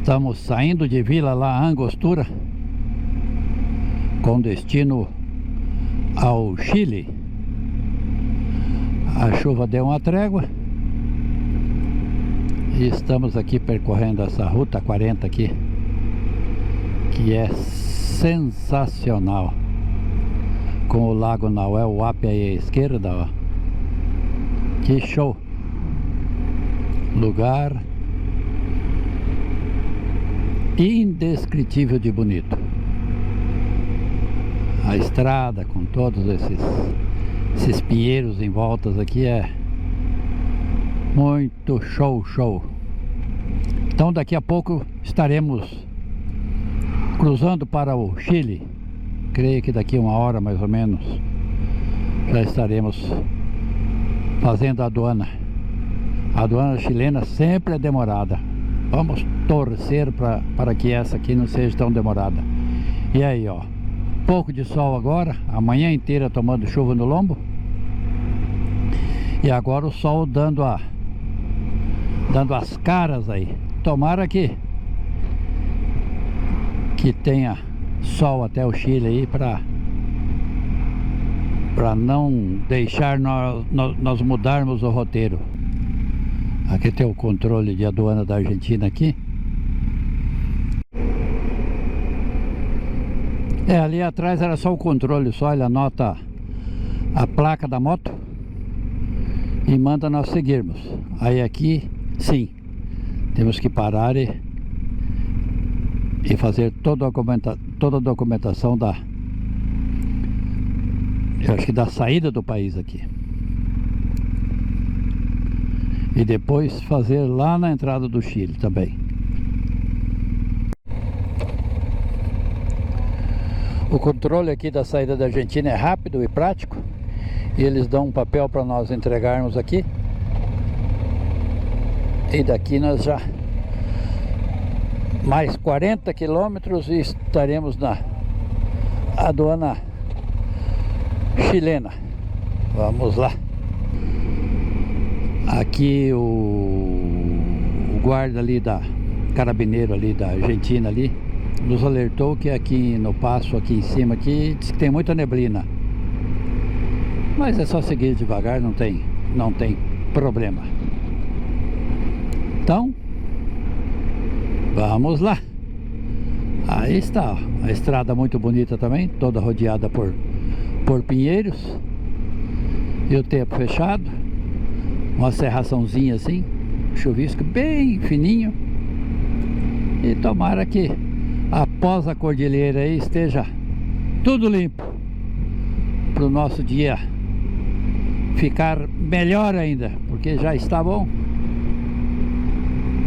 Estamos saindo de Vila La Angostura com destino ao Chile. A chuva deu uma trégua e estamos aqui percorrendo essa Ruta 40 aqui, que é sensacional, com o Lago Nauel Huapi aí à esquerda, ó. Que show! Lugar indescritível de bonito. A estrada com todos esses pinheiros em voltas aqui é muito show. Então daqui a pouco estaremos cruzando para o Chile. Creio que daqui a 1 hora mais ou menos já estaremos fazendo a aduana. A aduana chilena sempre é demorada. Vamos torcer para que essa aqui não seja tão demorada. E aí, ó, pouco de sol agora, a manhã inteira tomando chuva no lombo. E agora o sol dando as caras aí. Tomara que tenha sol até o Chile aí para não deixar nós mudarmos o roteiro. Aqui tem o controle de aduana da Argentina aqui. Ali atrás era só o controle, só ele anota a placa da moto e manda nós seguirmos. Aí aqui, sim, temos que parar e fazer toda a documentação eu acho que da saída do país aqui. E depois fazer lá na entrada do Chile também. O controle aqui da saída da Argentina é rápido e prático. E eles dão um papel para nós entregarmos aqui. E daqui nós já mais 40 quilômetros e estaremos na aduana chilena. Vamos lá. Aqui o guarda ali carabineiro ali da Argentina ali nos alertou que aqui no passo aqui em cima aqui diz que tem muita neblina, mas é só seguir devagar, não tem problema. Então vamos lá. Aí está, ó, a estrada muito bonita também, toda rodeada por pinheiros e o tempo fechado. Uma serraçãozinha assim, chuvisco bem fininho. E tomara que após a cordilheira aí esteja tudo limpo, para o nosso dia ficar melhor ainda, porque já está bom,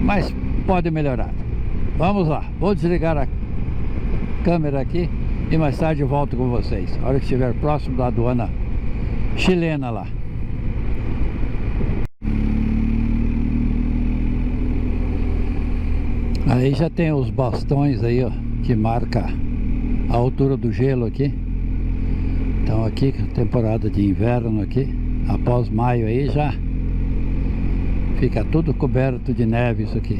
mas pode melhorar. Vamos lá, vou desligar a câmera aqui e mais tarde eu volto com vocês, a hora que estiver próximo da aduana chilena lá. Aí já tem os bastões aí, ó, que marca a altura do gelo aqui. Então aqui, temporada de inverno aqui, após maio aí já fica tudo coberto de neve isso aqui.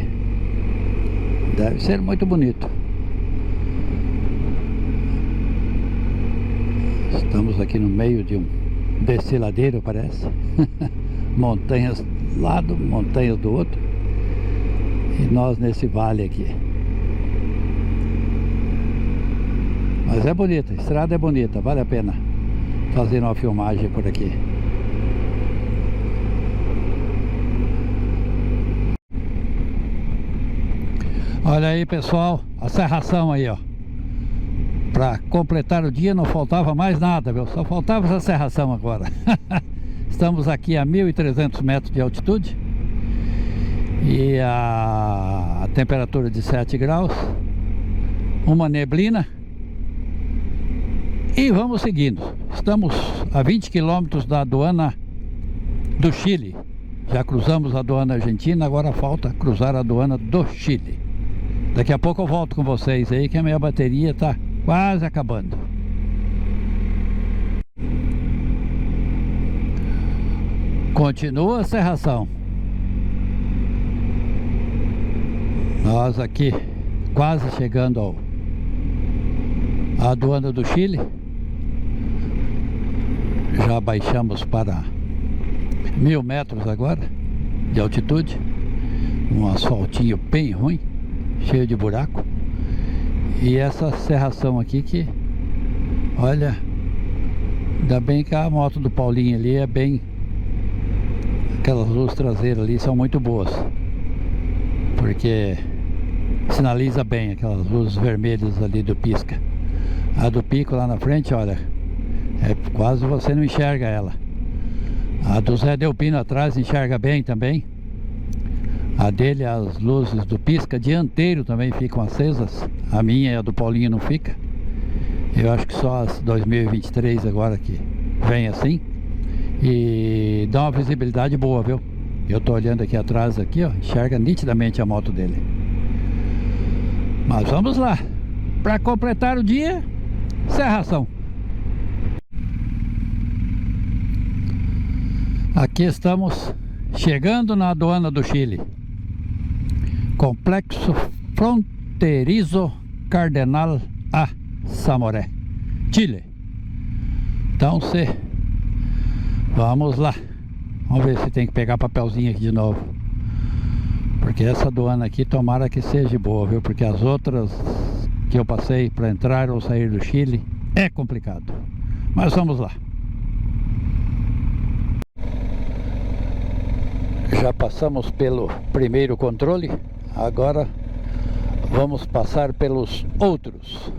Deve ser muito bonito. Estamos aqui no meio de um desfiladeiro, parece. Montanhas de um lado, montanhas do outro. E nós nesse vale aqui. Mas é bonita, a estrada é bonita, vale a pena fazer uma filmagem por aqui. Olha aí, pessoal, a serração aí, ó. Para completar o dia não faltava mais nada, viu? Só faltava essa serração agora. Estamos aqui a 1.300 metros de altitude. E a temperatura de 7 graus, uma neblina, e vamos seguindo. Estamos a 20 quilômetros da aduana do Chile. Já cruzamos a aduana argentina, agora falta cruzar a aduana do Chile. Daqui a pouco eu volto com vocês aí, que a minha bateria está quase acabando. Continua a serração. Nós aqui quase chegando à aduana do Chile. Já baixamos para 1000 metros agora de altitude. Um asfaltinho bem ruim, cheio de buraco. E essa serração aqui que, olha, ainda bem que a moto do Paulinho ali é bem... Aquelas luzes traseiras ali são muito boas, porque sinaliza bem aquelas luzes vermelhas ali do pisca. A do pico lá na frente, olha, quase você não enxerga ela. A do Zé Delpino atrás enxerga bem também. A dele, as luzes do pisca dianteiro também ficam acesas. A minha e a do Paulinho não fica. Eu acho que só as 2023 agora que vem assim. E dá uma visibilidade boa, viu? Eu tô olhando aqui atrás, aqui, ó, enxerga nitidamente a moto dele. Mas vamos lá. Para completar o dia, serração. Aqui estamos chegando na aduana do Chile. Complexo Fronteiriço Cardenal a Samoré, Chile. Então, vamos lá. Vamos ver se tem que pegar papelzinho aqui de novo. Porque essa aduana aqui, tomara que seja boa, viu? Porque as outras que eu passei para entrar ou sair do Chile é complicado. Mas vamos lá. Já passamos pelo primeiro controle. Agora vamos passar pelos outros.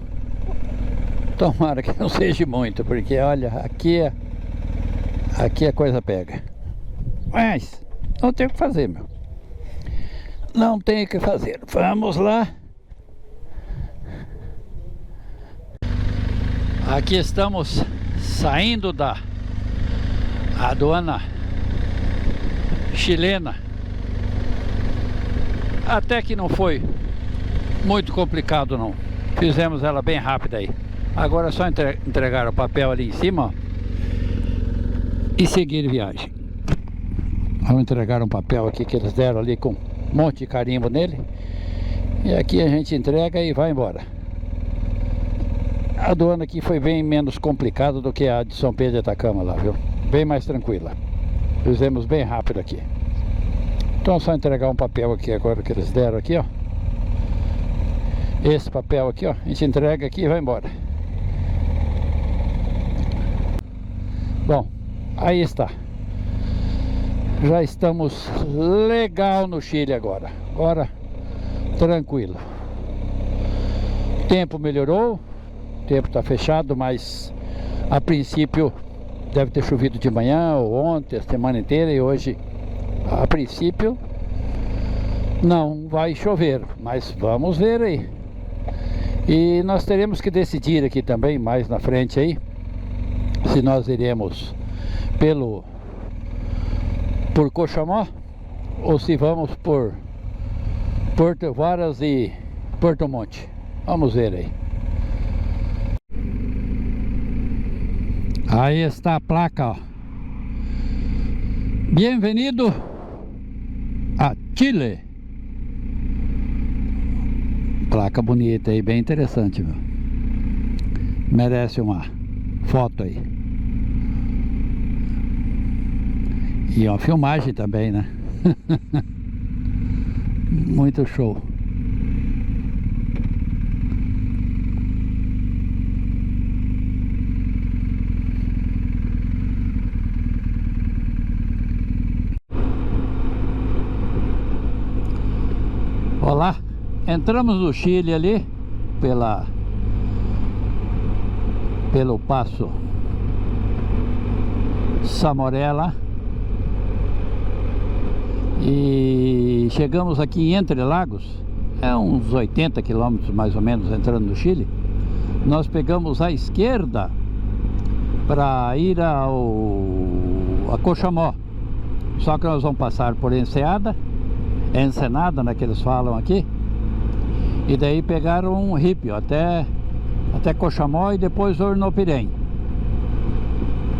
Tomara que não seja muito, porque olha, aqui a coisa pega. Mas não tem o que fazer, meu. Não tem o que fazer. Vamos lá. Aqui estamos saindo da aduana chilena. Até que não foi muito complicado, não. Fizemos ela bem rápida aí. Agora é só entregar o papel ali em cima, ó, e seguir viagem. Vamos entregar um papel aqui que eles deram ali com um monte de carimbo nele. E aqui a gente entrega e vai embora. A aduana aqui foi bem menos complicada do que a de São Pedro de Atacama lá, viu? Bem mais tranquila. Fizemos bem rápido aqui. Então é só entregar um papel aqui agora que eles deram aqui, ó. Esse papel aqui, ó, a gente entrega aqui e vai embora. Bom, aí está. Já estamos legal no Chile agora. Agora, tranquilo. O tempo melhorou. O tempo está fechado, mas a princípio deve ter chovido de manhã ou ontem, a semana inteira, e hoje, a princípio, não vai chover, mas vamos ver aí. E nós teremos que decidir aqui também, mais na frente aí, se nós iremos por Cochamó ou se vamos por Porto Varas e Porto Monte. Vamos ver aí. Aí está a placa, ó. Bem-vindo a Chile. Placa bonita aí, bem interessante, meu. Merece uma foto aí. E uma filmagem também, né? Muito show. Olá, entramos no Chile ali pelo passo Samoré lá. E chegamos aqui em Entre Lagos, é uns 80 quilômetros mais ou menos entrando no Chile. Nós pegamos a esquerda para ir a Cochamó. Só que nós vamos passar por Ensenada, né, que eles falam aqui. E daí pegaram um rípio até Cochamó e depois Hornopirém.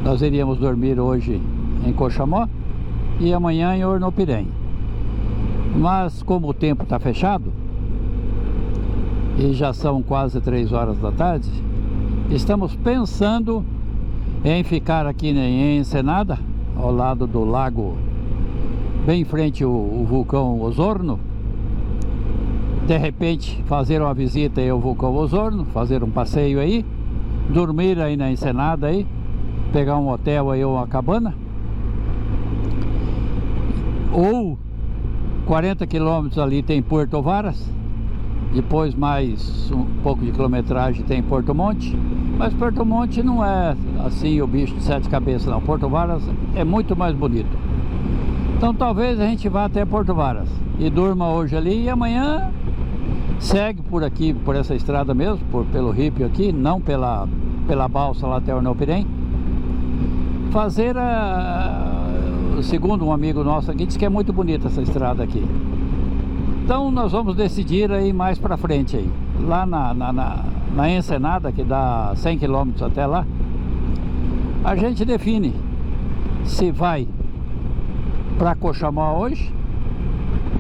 Nós iríamos dormir hoje em Cochamó e amanhã em Hornopirém. Mas como o tempo está fechado, e já são quase 3 horas da tarde. Estamos pensando em ficar aqui em Ensenada, ao lado do lago, bem em frente o vulcão Osorno. De repente fazer uma visita aí ao vulcão Osorno, fazer um passeio aí, dormir aí na Ensenada aí, pegar um hotel aí ou uma cabana, ou 40 quilômetros ali tem Porto Varas, depois mais um pouco de quilometragem tem Porto Monte, mas Porto Monte não é assim o bicho de 7 cabeças não. Porto Varas é muito mais bonito. Então talvez a gente vá até Porto Varas e durma hoje ali, e amanhã segue por aqui, por essa estrada mesmo, pelo Rípio aqui, não pela balsa lá até Ornopirém. Fazer segundo um amigo nosso aqui, diz que é muito bonita essa estrada aqui. Então nós vamos decidir aí mais pra frente aí. Lá na Ensenada, que dá 100 km até lá, a gente define se vai para Coxamó hoje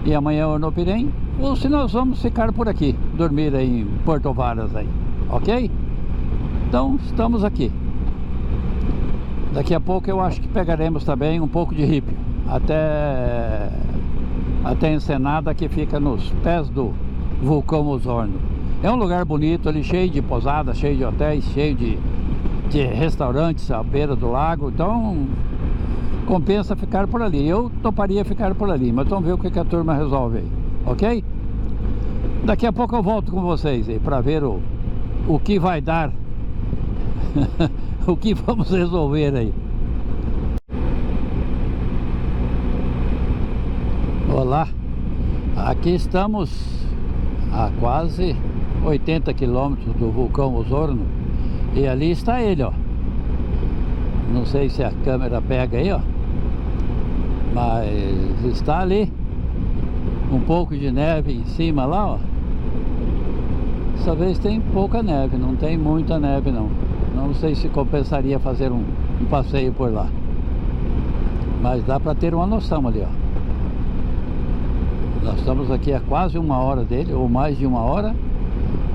e amanhã Ornopirém, ou se nós vamos ficar por aqui, dormir aí em Porto Varas aí, ok? Então estamos aqui. Daqui a pouco eu acho que pegaremos também um pouco de Rípio até Ensenada, que fica nos pés do vulcão Osorno. É um lugar bonito ali, cheio de pousadas, cheio de hotéis, cheio de restaurantes à beira do lago. Então compensa ficar por ali. Eu toparia ficar por ali, mas vamos ver o que a turma resolve aí, ok? Daqui a pouco eu volto com vocês aí para ver o que vai dar o que vamos resolver aí. Olá, aqui estamos a quase 80 quilômetros do vulcão Osorno, e ali está ele, ó. Não sei se a câmera pega aí, ó, mas está ali um pouco de neve em cima lá, ó. Dessa vez tem pouca neve, não tem muita neve não. Não sei se compensaria fazer um passeio por lá, mas dá para ter uma noção ali, ó. Nós estamos aqui há quase 1 hora dele, ou mais de 1 hora,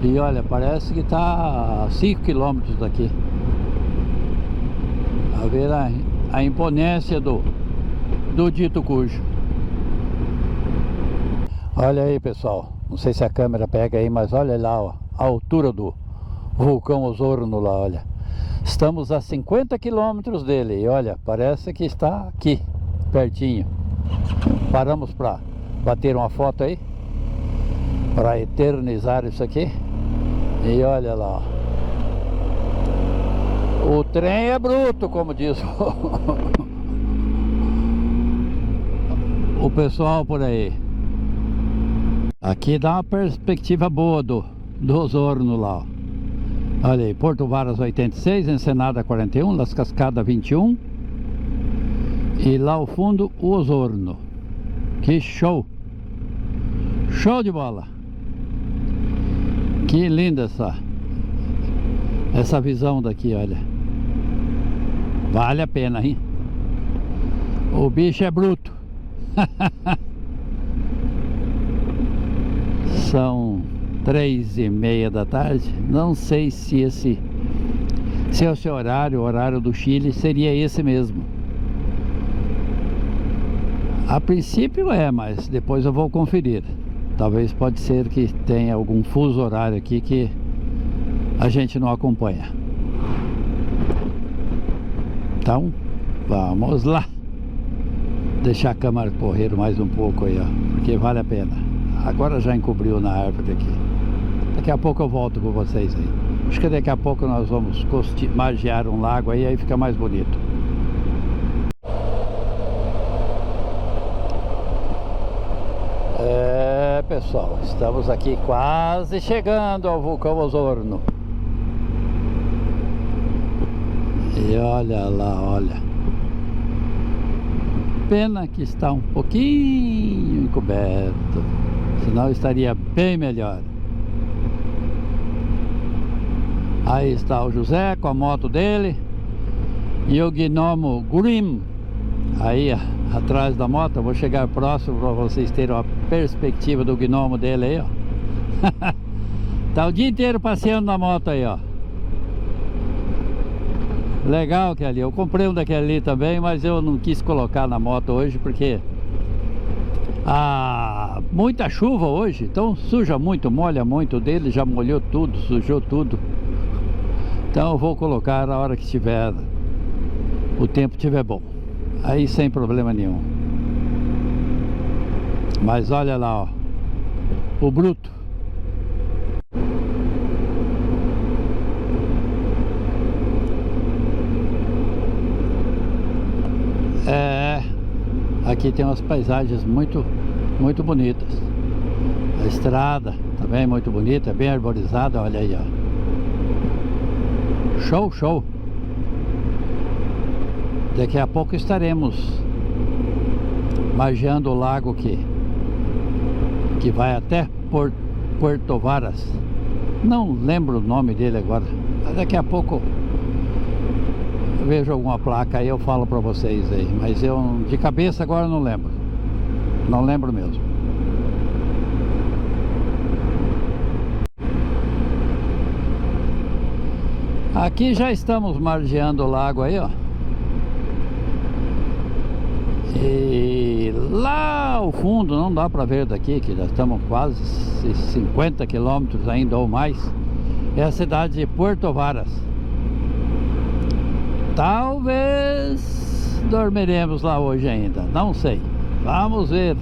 e olha, parece que está a 5 quilômetros daqui. A ver a imponência do dito cujo. Olha aí, pessoal, não sei se a câmera pega aí, mas olha lá, ó, a altura do vulcão Osorno lá, olha. Estamos a 50 quilômetros dele, e olha, parece que está aqui, pertinho. Paramos para bater uma foto aí, para eternizar isso aqui. E olha lá, o trem é bruto, como diz o pessoal por aí. Aqui dá uma perspectiva boa do Osorno lá, ó. Olha aí, Porto Varas 86, Ensenada 41, Las Cascadas 21, e lá ao fundo o Osorno. Que show! Show de bola! Que linda essa visão daqui, olha. Vale a pena, hein? O bicho é bruto. São 3h30 da tarde. Não sei se esse horário, o horário do Chile, seria esse mesmo. A princípio é, mas depois eu vou conferir. Talvez pode ser que tenha algum fuso horário aqui que a gente não acompanha. Então, vamos lá. Deixar a câmera correr mais um pouco aí, ó, porque vale a pena. Agora já encobriu na árvore aqui. Daqui a pouco eu volto com vocês aí. Acho que daqui a pouco nós vamos magiar um lago aí fica mais bonito. Pessoal, estamos aqui quase chegando ao vulcão Osorno. E olha lá, olha. Pena que está um pouquinho encoberto, senão estaria bem melhor. Aí está o José com a moto dele e o gnomo Grim aí atrás da moto. Eu vou chegar próximo para vocês terem uma perspectiva do gnomo dele aí, ó. Tá o dia inteiro passeando na moto aí, ó. Legal aquele ali. Eu comprei um daquele ali também, mas eu não quis colocar na moto hoje porque muita chuva hoje, então suja muito, molha muito dele, já molhou tudo, sujou tudo. Então eu vou colocar na hora que tiver, o tempo estiver bom, aí sem problema nenhum. Mas olha lá, ó, o bruto. Aqui tem umas paisagens muito bonitas. A estrada também é muito bonita, bem arborizada, olha aí, ó. Show, show. Daqui a pouco estaremos margeando o lago que vai até Puerto Varas. Não lembro o nome dele agora, mas daqui a pouco eu vejo alguma placa aí, eu falo pra vocês aí. Mas eu de cabeça agora não lembro. Não lembro mesmo. Aqui já estamos margeando o lago aí, ó. E lá ao fundo, não dá pra ver daqui, que já estamos quase 50 quilômetros ainda ou mais, é a cidade de Puerto Varas. Talvez dormiremos lá hoje ainda, não sei. Vamos ver.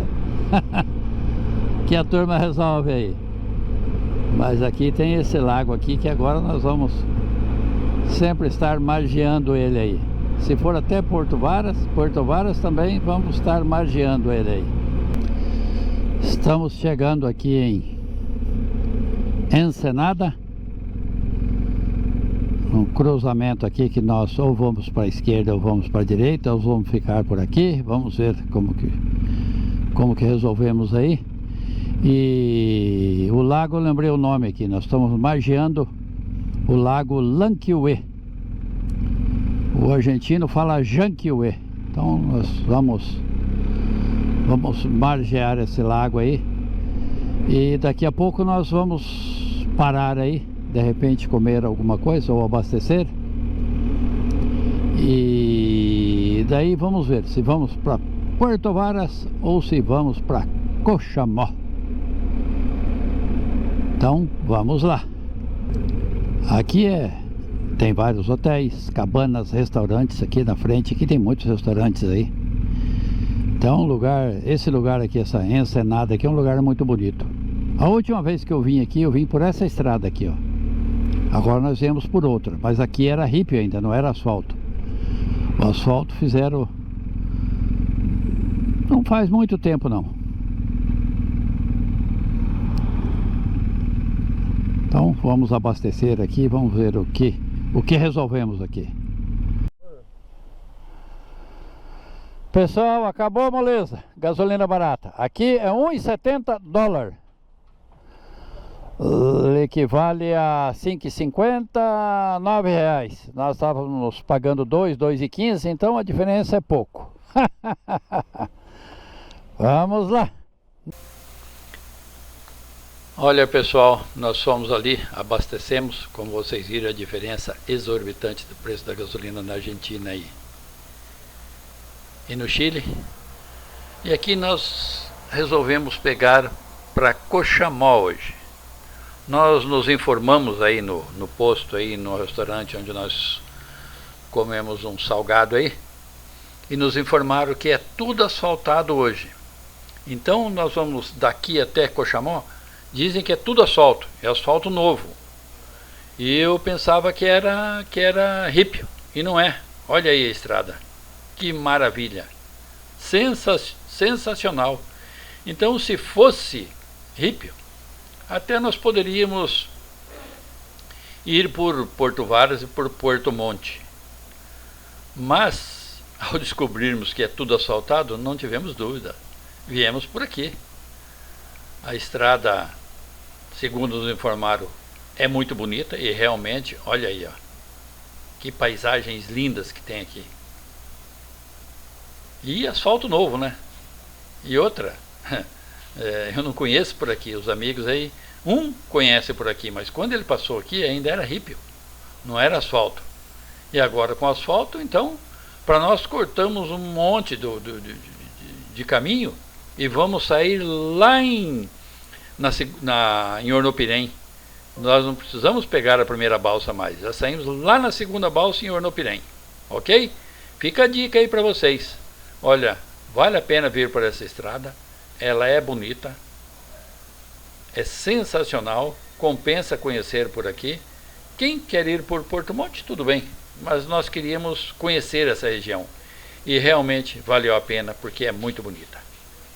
Que a turma resolve aí. Mas aqui tem esse lago aqui que agora nós vamos sempre estar margeando ele aí. Se for até Puerto Varas também vamos estar margeando ele aí. Estamos chegando aqui em Ensenada. Um cruzamento aqui que nós ou vamos para a esquerda ou vamos para a direita, ou vamos ficar por aqui. Vamos ver como que resolvemos aí. E o lago, eu lembrei o nome aqui, nós estamos margeando o lago Llanquihue. O argentino fala Llanquihue. Então nós vamos margear esse lago aí. E daqui a pouco nós vamos parar aí, de repente comer alguma coisa ou abastecer. E daí vamos ver se vamos para Puerto Varas ou se vamos para Cochamó. Então vamos lá. Aqui tem vários hotéis, cabanas, restaurantes aqui na frente. Aqui tem muitos restaurantes aí. Então esse lugar aqui, essa Ensenada aqui, é um lugar muito bonito. A última vez que eu vim aqui, eu vim por essa estrada aqui, ó. Agora nós viemos por outra, mas aqui era rípio ainda, não era asfalto. O asfalto fizeram não faz muito tempo não. Então vamos abastecer aqui, vamos ver o que resolvemos aqui. Pessoal, acabou a moleza, gasolina barata. Aqui é $1,70. Equivale a R$5,50, R$9. Nós estávamos pagando R$2,15, então a diferença é pouco. Vamos lá. Olha pessoal, nós fomos ali, abastecemos, como vocês viram a diferença exorbitante do preço da gasolina na Argentina e no Chile. E aqui nós resolvemos pegar para Cochamó hoje. Nós nos informamos aí no posto, aí no restaurante onde nós comemos um salgado aí, e nos informaram que é tudo asfaltado hoje. Então nós vamos daqui até Cochamó. Dizem que é tudo asfalto, é asfalto novo. E eu pensava que era rípio, e não é. Olha aí a estrada, que maravilha, sensacional. Então se fosse rípio, até nós poderíamos ir por Puerto Varas e por Puerto Monte. Mas ao descobrirmos que é tudo asfaltado, não tivemos dúvida, viemos por aqui. A estrada, segundo nos informaram, é muito bonita e realmente, olha aí, ó, que paisagens lindas que tem aqui. E asfalto novo, né? E outra, eu não conheço por aqui, os amigos aí Um conhece por aqui, mas quando ele passou aqui ainda era rípio, não era asfalto. E agora com asfalto, então, para nós cortamos um monte de caminho e vamos sair lá em Hornopirém. Nós não precisamos pegar a primeira balsa mais, já saímos lá na segunda balsa em Hornopirém, ok? Fica a dica aí para vocês. Olha, vale a pena vir por essa estrada, ela é bonita, é sensacional, compensa conhecer por aqui. Quem quer ir por Porto Monte, tudo bem, mas nós queríamos conhecer essa região e realmente valeu a pena porque é muito bonita.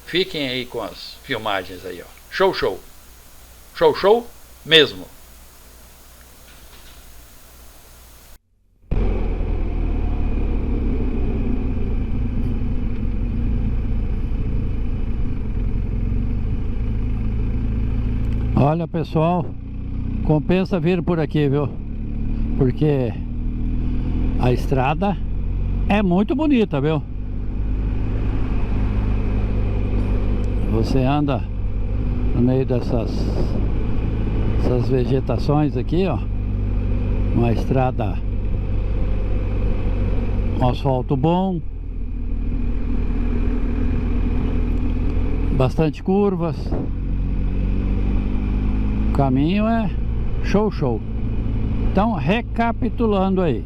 Fiquem aí com as filmagens aí, ó. Show, show. Show, show mesmo. Olha, pessoal, compensa vir por aqui, viu? Porque a estrada é muito bonita, viu? Você anda no meio dessas vegetações aqui, ó. Uma estrada, um asfalto bom, bastante curvas. O caminho é show, show. Então, recapitulando aí,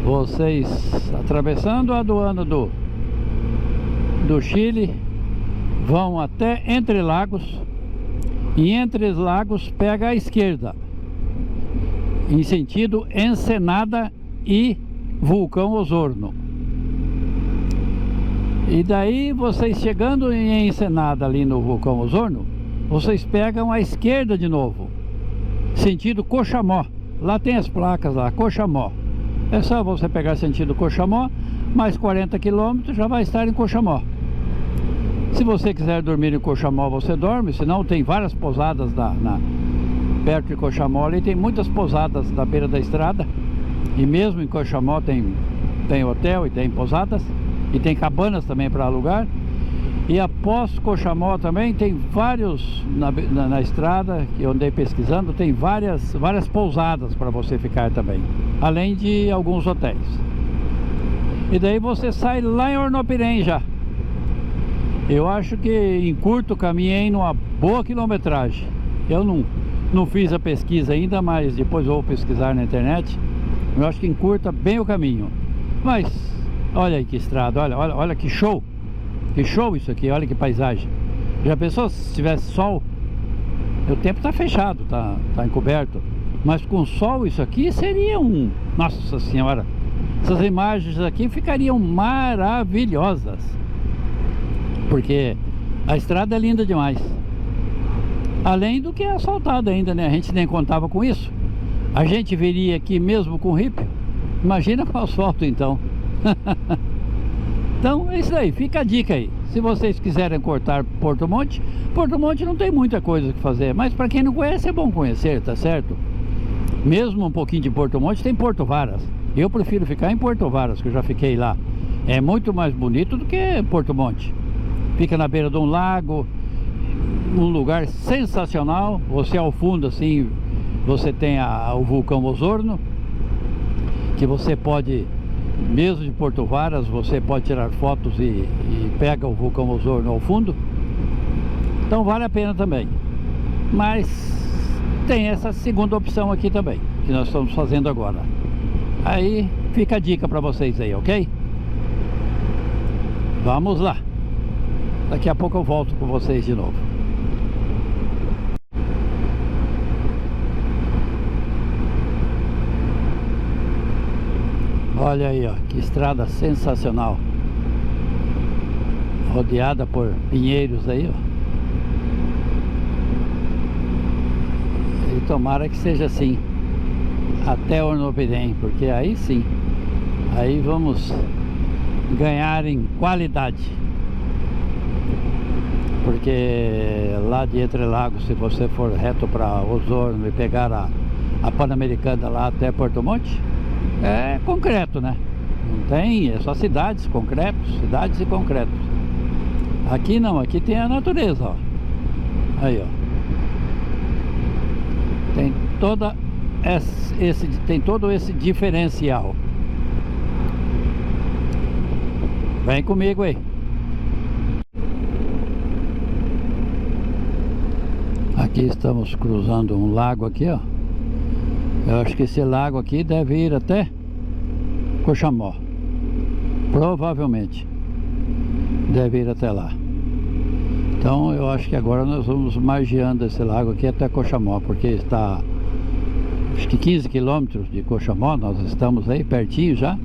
vocês atravessando a aduana do Chile, vão até Entre Lagos, e Entre Lagos pega a esquerda em sentido Ensenada e Vulcão Osorno. E daí vocês chegando em Ensenada, ali no Vulcão Osorno, vocês pegam a esquerda de novo, sentido Coxamó. Lá tem as placas lá, Coxamó. É só você pegar sentido Coxamó, mais 40 quilômetros já vai estar em Coxamó. Se você quiser dormir em Coxamó, você dorme, senão tem várias pousadas perto de Coxamó, ali tem muitas pousadas da beira da estrada. E mesmo em Coxamó tem hotel e tem pousadas, e tem cabanas também para alugar. E após Coxamó também tem vários, na estrada, que eu andei pesquisando, tem várias pousadas para você ficar também, além de alguns hotéis. E daí você sai lá em Hornopirém já. Eu acho que encurta o caminho numa boa quilometragem. Eu não fiz a pesquisa ainda, mas depois eu vou pesquisar na internet. Eu acho que encurta bem o caminho. Mas olha aí que estrada, olha que show. Que show isso aqui, olha que paisagem. Já pensou se tivesse sol? O tempo está fechado, tá encoberto. Mas com sol isso aqui seria um... Nossa Senhora! Essas imagens aqui ficariam maravilhosas. Porque a estrada é linda demais. Além do que é asfaltada ainda, né? A gente nem contava com isso. A gente viria aqui mesmo com rípio. Imagina com asfalto então. Então é isso aí, fica a dica aí. Se vocês quiserem cortar Porto Monte não tem muita coisa que fazer, mas para quem não conhece é bom conhecer, tá certo? Mesmo um pouquinho de Porto Monte tem Porto Varas. Eu prefiro ficar em Porto Varas, que eu já fiquei lá. É muito mais bonito do que Porto Monte. Fica na beira de um lago, um lugar sensacional. Você ao fundo assim, você tem o vulcão Osorno, que você pode... Mesmo de Porto Varas, você pode tirar fotos e pega o vulcão Osorno ao fundo. Então vale a pena também. Mas tem essa segunda opção aqui também, que nós estamos fazendo agora. Aí fica a dica para vocês aí, ok? Vamos lá. Daqui a pouco eu volto com vocês de novo. Olha aí, ó, que estrada sensacional. Rodeada por pinheiros aí, ó. E tomara que seja assim até Hornopirém, porque aí sim, aí vamos ganhar em qualidade. Porque lá de Entre Lagos, se você for reto para Osorno e pegar a Pan-Americana lá até Porto Monte, é concreto, né? Não tem, é só cidades, concretos, cidades e concretos. Aqui não, aqui tem a natureza, ó. Aí, ó. tem todo esse diferencial. Vem comigo aí. Aqui estamos cruzando um lago aqui, ó. Eu acho que esse lago aqui deve ir até Coxamó. Provavelmente deve ir até lá. Então eu acho que agora nós vamos margeando esse lago aqui até Coxamó, porque está acho que 15 quilômetros de Coxamó. Nós estamos aí pertinho já.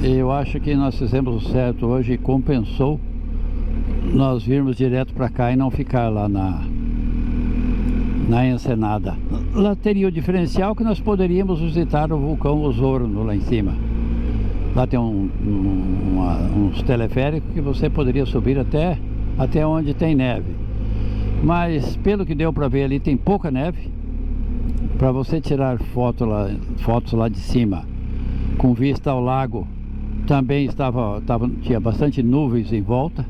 Eu acho que nós fizemos o certo hoje e compensou nós virmos direto para cá e não ficar lá na Ensenada. Lá teria o diferencial que nós poderíamos visitar o vulcão Osorno lá em cima. Lá tem uns teleféricos que você poderia subir até onde tem neve. Mas pelo que deu para ver ali, tem pouca neve. Para você tirar fotos lá de cima com vista ao lago, também tinha bastante nuvens em volta.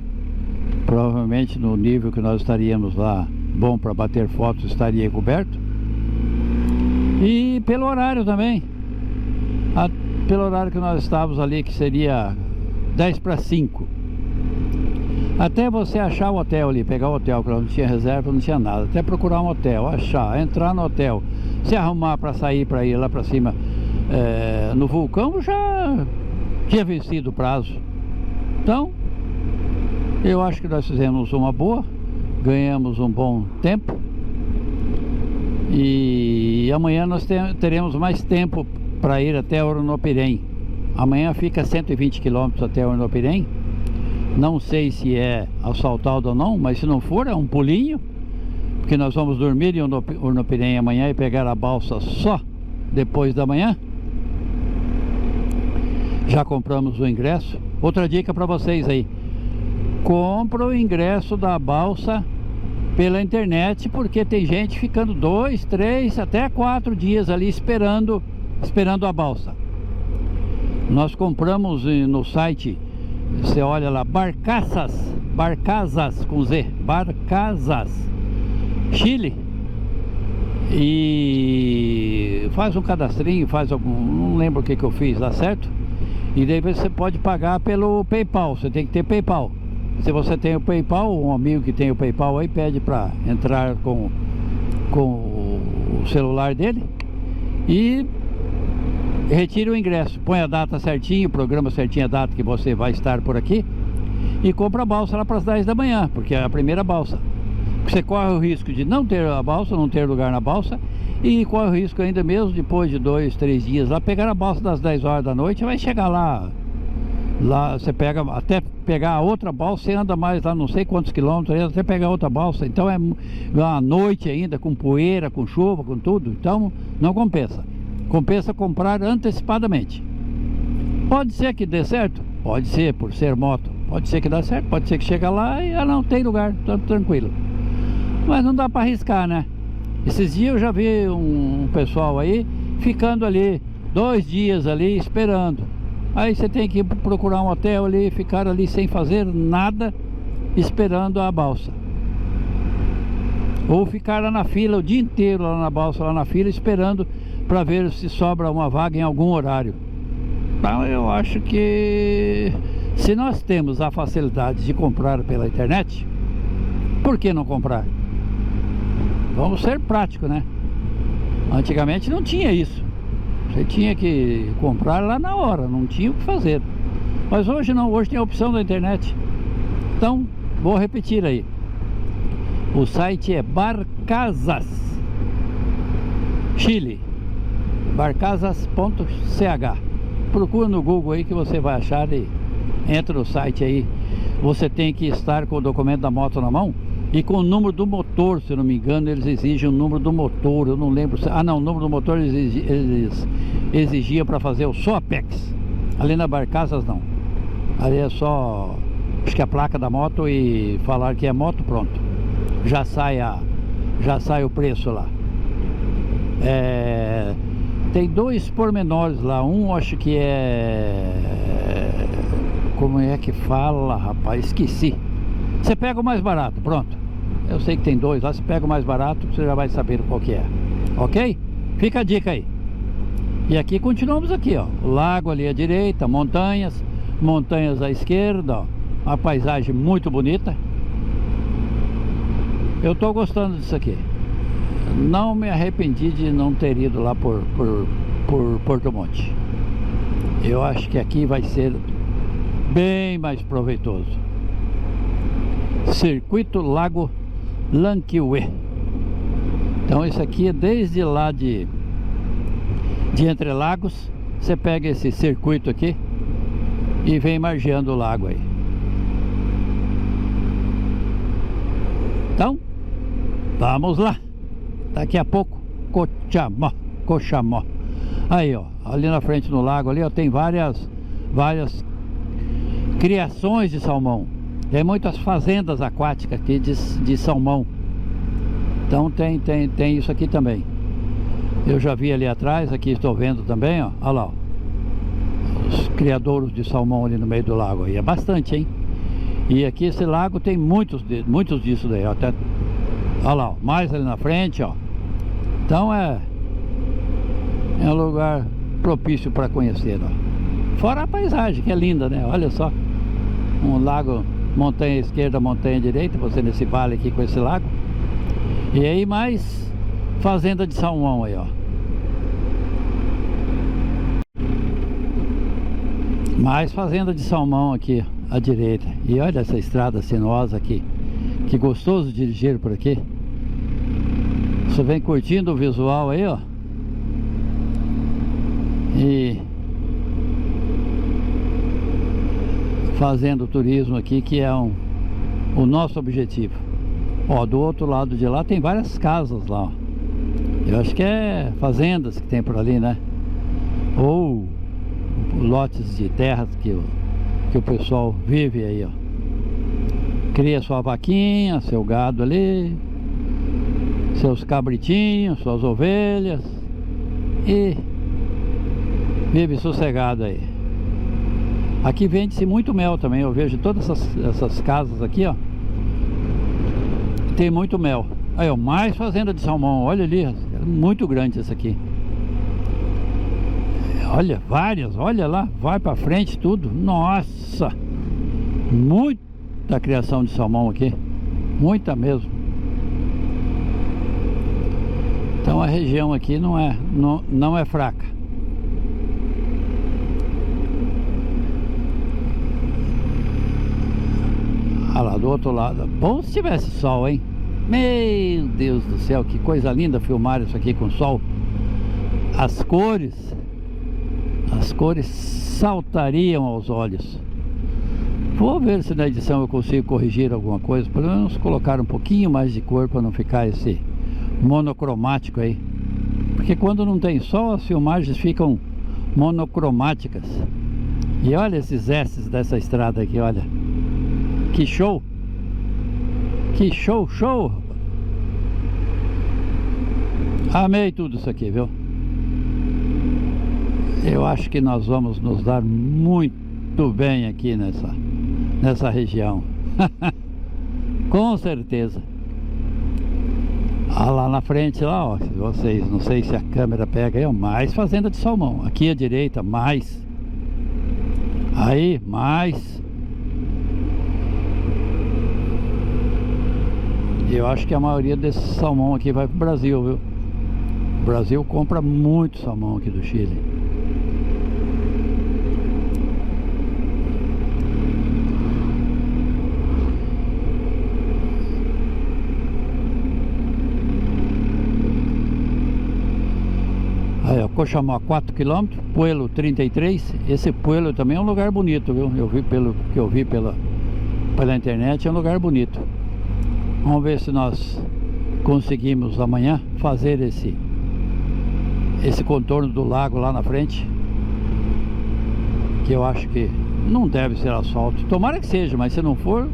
Provavelmente no nível que nós estaríamos lá, bom para bater fotos, estaria coberto. E pelo horário também, pelo horário que nós estávamos ali, que seria 10 para 5, até você achar o hotel ali, pegar o hotel, porque não tinha reserva, não tinha nada, até procurar um hotel, achar, entrar no hotel, se arrumar para sair, para ir lá para cima no vulcão, já tinha vencido o prazo. Então eu acho que nós fizemos uma boa, ganhamos um bom tempo, e amanhã nós teremos mais tempo para ir até Ornopirém. Amanhã fica 120 quilômetros até Ornopirém. Não sei se é asfaltado ou não, mas se não for, é um pulinho, porque nós vamos dormir em Ornopirém amanhã e pegar a balsa só depois da manhã. Já compramos o ingresso. Outra dica para vocês aí: compra o ingresso da balsa pela internet, porque tem gente ficando 2, 3, até 4 dias ali esperando a balsa. Nós compramos no site, você olha lá, Barcazas com Z, Barcazas, Chile, e faz um cadastrinho, não lembro o que eu fiz lá, certo? E daí você pode pagar pelo PayPal, você tem que ter PayPal. Se você tem o PayPal, um amigo que tem o PayPal aí pede para entrar com o celular dele e retire o ingresso, põe a data certinho, programa certinho a data que você vai estar por aqui e compra a balsa lá para as 10 da manhã, porque é a primeira balsa. Você corre o risco de não ter a balsa, não ter lugar na balsa, e corre o risco ainda mesmo depois de 2, 3 dias lá, pegar a balsa das 10 horas da noite, vai chegar lá você pega, até pegar a outra balsa, você anda mais lá não sei quantos quilômetros, até pegar outra balsa, então é uma noite ainda, com poeira, com chuva, com tudo, então não compensa. Compensa comprar antecipadamente. Pode ser que dê certo? Pode ser, por ser moto. Pode ser que dê certo, pode ser que chega lá e não tem lugar, tá tranquilo. Mas não dá para arriscar, né? Esses dias eu já vi um pessoal aí ficando ali 2 dias ali esperando. Aí você tem que procurar um hotel ali, ficar ali sem fazer nada, esperando a balsa. Ou ficar lá na fila o dia inteiro, lá na balsa, lá na fila, esperando para ver se sobra uma vaga em algum horário. Então eu acho que se nós temos a facilidade de comprar pela internet, por que não comprar? Vamos ser práticos, né? Antigamente não tinha isso. Você tinha que comprar lá na hora, não tinha o que fazer. Mas hoje não, hoje tem a opção da internet. Então, vou repetir aí. O site é Barcazas, Chile, barcazas.ch. Procura no Google aí que você vai achar e entra no site aí. Você tem que estar com o documento da moto na mão e com o número do motor, se não me engano, eles exigem o número do motor. Eu não lembro se... não, o número do motor eles exigiam para fazer o SOAPEX. Ali na Barcazas não. Ali é só, acho que a placa da moto e falar que é moto, pronto. Já sai o preço lá. Tem 2 pormenores lá. Um acho que como é que fala, rapaz? Esqueci. Você pega o mais barato, pronto. Eu sei que tem dois lá, você pega o mais barato, você já vai saber qual que é. Ok? Fica a dica aí. E aqui continuamos aqui, ó. O lago ali à direita, montanhas à esquerda, ó. Uma paisagem muito bonita. Eu tô gostando disso aqui. Não me arrependi de não ter ido lá por Porto Monte. Eu acho que aqui vai ser bem mais proveitoso. Circuito Lago Lanquiuê. Então esse aqui é desde lá de Entrelagos. Você pega esse circuito aqui e vem margeando o lago aí. Então, vamos lá. Daqui a pouco, Cochamó. Aí, ó, ali na frente do lago ali, ó, tem várias criações de salmão. Tem muitas fazendas aquáticas aqui de salmão. Então tem isso aqui também. Eu já vi ali atrás, aqui estou vendo também, ó. Olha lá, ó. Os criadouros de salmão ali no meio do lago aí. É bastante, hein? E aqui esse lago tem muitos disso daí, ó. Até, olha lá, ó, mais ali na frente, ó. Então é um lugar propício para conhecer, ó. Fora a paisagem, que é linda, né? Olha só. Um lago, montanha esquerda, montanha direita, você nesse vale aqui com esse lago. E aí mais fazenda de salmão aí, ó. Mais fazenda de salmão aqui à direita. E olha essa estrada sinuosa aqui. Que gostoso dirigir por aqui. Você vem curtindo o visual aí, ó. E fazendo turismo aqui, que é o nosso objetivo. Ó, do outro lado de lá tem várias casas lá, ó. Eu acho que é fazendas que tem por ali, né? Ou lotes de terras que o pessoal vive aí, ó. Cria sua vaquinha, seu gado ali, seus cabritinhos, suas ovelhas e vive sossegado aí. Aqui vende-se muito mel também. Eu vejo todas essas casas aqui, ó. Tem muito mel. Aí, ó, mais fazenda de salmão. Olha ali, muito grande essa aqui. Olha, várias, olha lá, vai pra frente tudo. Nossa, muita criação de salmão aqui. Muita mesmo. Então a região aqui não é fraca. Olha lá, do outro lado. Bom se tivesse sol, hein? Meu Deus do céu, que coisa linda filmar isso aqui com sol. As cores saltariam aos olhos. Vou ver se na edição eu consigo corrigir alguma coisa. Pelo menos colocar um pouquinho mais de cor para não ficar esse monocromático aí. Porque quando não tem sol, as filmagens ficam monocromáticas. E olha esses S's dessa estrada aqui, olha. Que show! Que show! Amei tudo isso aqui, viu? Eu acho que nós vamos nos dar muito bem aqui nessa região. Com certeza. Ah, lá na frente, lá, ó, vocês, não sei se a câmera pega aí, ó, mais fazenda de salmão. Aqui à direita, mais. Aí, mais. Eu acho que a maioria desses salmão aqui vai pro Brasil, viu? O Brasil compra muito salmão aqui do Chile. Aí, ó, Cochamó 4 km, Puelo 33. Esse Puelo também é um lugar bonito, viu? Eu vi pelo que eu vi pela internet, é um lugar bonito. Vamos ver se nós conseguimos amanhã fazer esse contorno do lago lá na frente, que eu acho que não deve ser asfalto. Tomara que seja, mas se não for,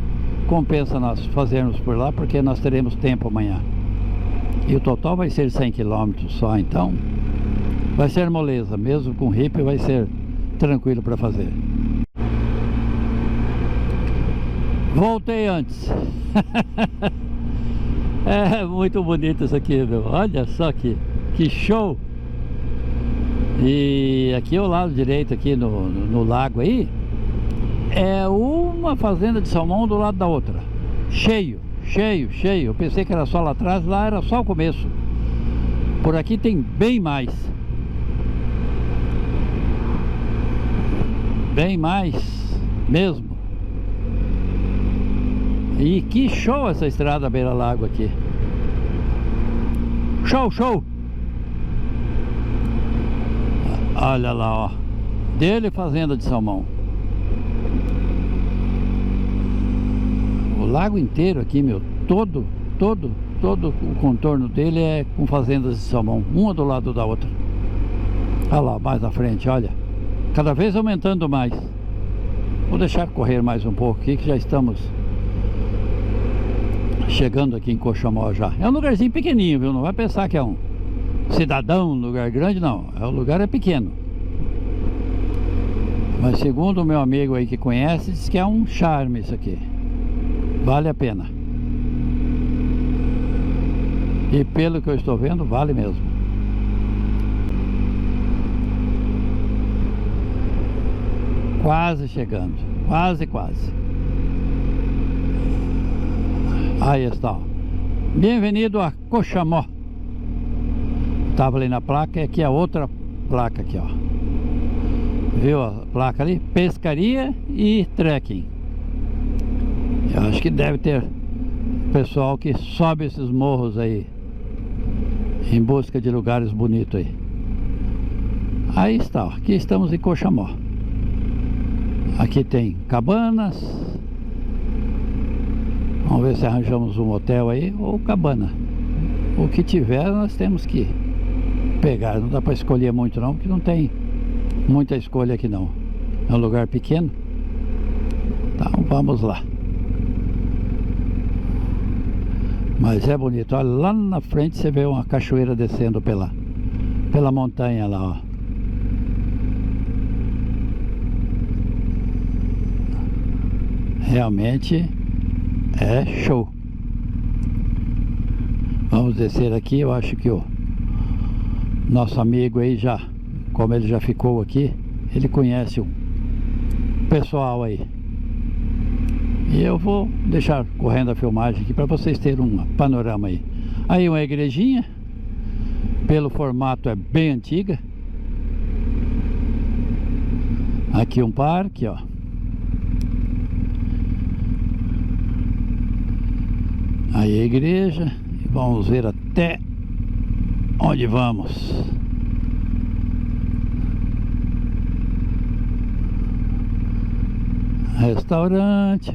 compensa nós fazermos por lá, porque nós teremos tempo amanhã. E o total vai ser 100 km só, então vai ser moleza, mesmo com hippie vai ser tranquilo para fazer. Voltei antes. É muito bonito isso aqui, meu. Olha só que show. E aqui ao lado direito, aqui no lago aí, é uma fazenda de salmão do lado da outra. Cheio, cheio, cheio. Eu pensei que era só lá atrás, lá era só o começo. Por aqui tem bem mais. Bem mais mesmo. E que show essa estrada beira-lago aqui. Show, show. Olha lá, ó. Dele fazenda de salmão. O lago inteiro aqui, meu. Todo o contorno dele é com fazendas de salmão. Uma do lado da outra. Olha lá, mais na frente, olha. Cada vez aumentando mais. Vou deixar correr mais um pouco aqui, que já estamos chegando aqui em Coxamó já. É um lugarzinho pequenininho, viu? Não vai pensar que é um cidadão, um lugar grande, não. O lugar é pequeno. Mas segundo o meu amigo aí que conhece, diz que é um charme isso aqui. Vale a pena. E pelo que eu estou vendo, vale mesmo. Quase chegando. Quase, quase. Aí está. Bem-vindo a Coxamó. Estava ali na placa e aqui é outra placa aqui, ó. Viu a placa ali? Pescaria e trekking. Eu acho que deve ter pessoal que sobe esses morros aí em busca de lugares bonitos aí. Aí está, ó. Aqui estamos em Coxamó. Aqui tem cabanas. Vamos ver se arranjamos um hotel aí ou cabana. O que tiver nós temos que pegar. Não dá para escolher muito não, porque não tem muita escolha aqui não. É um lugar pequeno. Então vamos lá. Mas é bonito. Olha, lá na frente você vê uma cachoeira descendo pela montanha lá, ó. Realmente é show. Vamos descer aqui. Eu acho que o nosso amigo aí já, como ele já ficou aqui, ele conhece o pessoal aí. E eu vou deixar correndo a filmagem aqui para vocês terem um panorama aí. Aí uma igrejinha, pelo formato é bem antiga. Aqui um parque, ó. Aí a igreja. E vamos ver até onde vamos. Restaurante.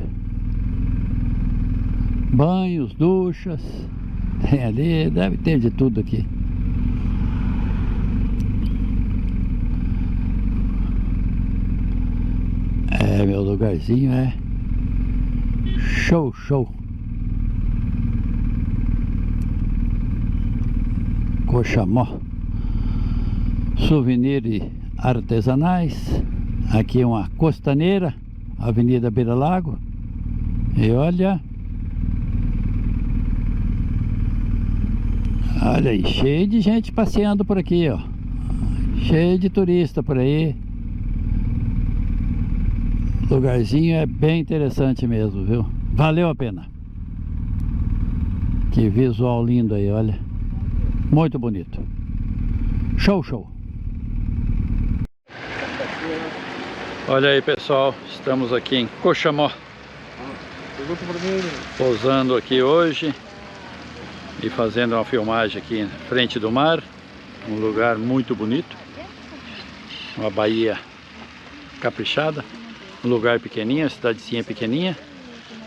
Banhos, duchas. Tem ali, deve ter de tudo aqui. É, meu lugarzinho é show, show. Coxamó. Souvenir e artesanais. Aqui uma costaneira, Avenida Beira Lago. E olha aí, cheio de gente passeando por aqui, ó. Cheio de turista por aí. O lugarzinho é bem interessante mesmo, viu? Valeu a pena. Que visual lindo aí, olha. Muito bonito. Show, show. Olha aí, pessoal. Estamos aqui em Coxamó. Pousando aqui hoje e fazendo uma filmagem aqui em frente do mar. Um lugar muito bonito. Uma baía caprichada. Um lugar pequenininho, cidadezinha pequenininha.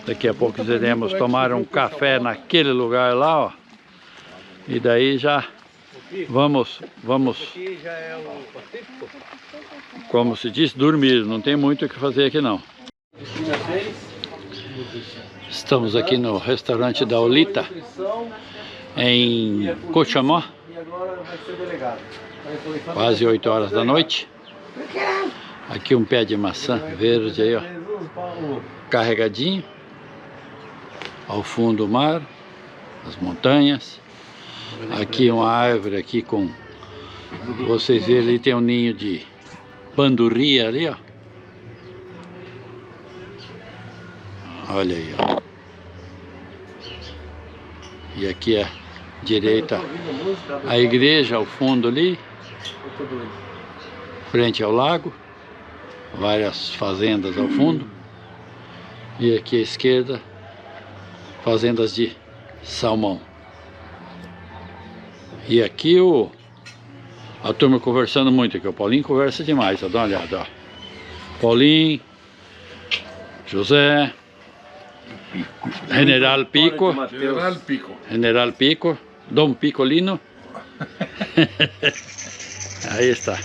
Daqui a pouco iremos tomar um café naquele lugar lá, ó. E daí já vamos, como se diz, dormir. Não tem muito o que fazer aqui não. Estamos aqui no restaurante da Olita, em Coxamó. Quase 8 horas da noite. Aqui um pé de maçã verde aí, ó. Carregadinho. Ao fundo do mar. as montanhas. Aqui uma árvore aqui com... Vocês verem, ali tem um ninho de bandurria ali, ó. Olha aí, ó. E aqui à direita a igreja, ao fundo ali, frente ao lago, várias fazendas ao fundo. E aqui à esquerda, fazendas de salmão. E aqui a turma conversando muito aqui. O Paulinho conversa demais, ó, dá uma olhada, ó. Paulinho, José, General Pico, General Pico, Dom Picolino. Aí está.